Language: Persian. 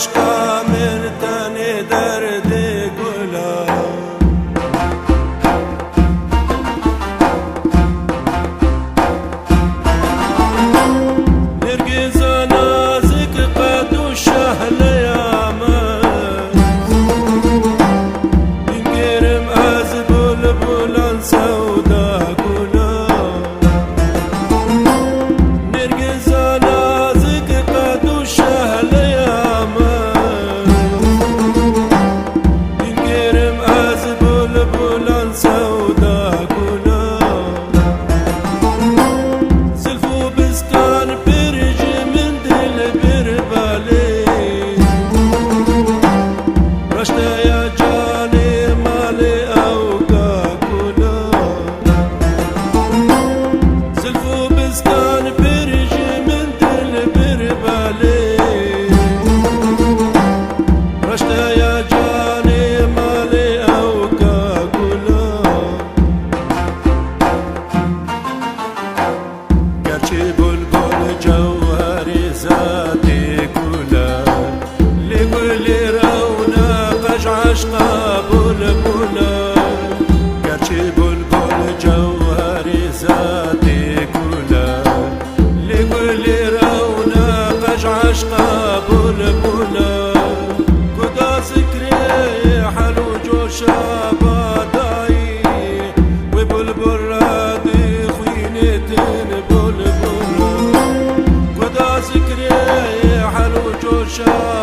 عشقا من تاني دردي قولا نرقز نازك قد وشهل يامن ينقرم أزب البلان سودا قولا نرقز نازك قد وشهل يامن ينقرم أزب البلان سودا قولا سلفو بستان برج من دل بربالي رشت يا جاني مالي أو كاكولا سلفو بستان برج من دل بربالي رشت يا جاني مالي أو كاكولا گرچه بلبل جوهری ذاتی گولا لگلی رونقش عشقا بلبلا گرچه بلبل جوهری ذاتی گولا لگلی رونقش عشقا بلبلا کدا ذکری حلو جوشا بادایی و بلبل رادی خوینتن بلبلا کدا ذکری حلو جوشا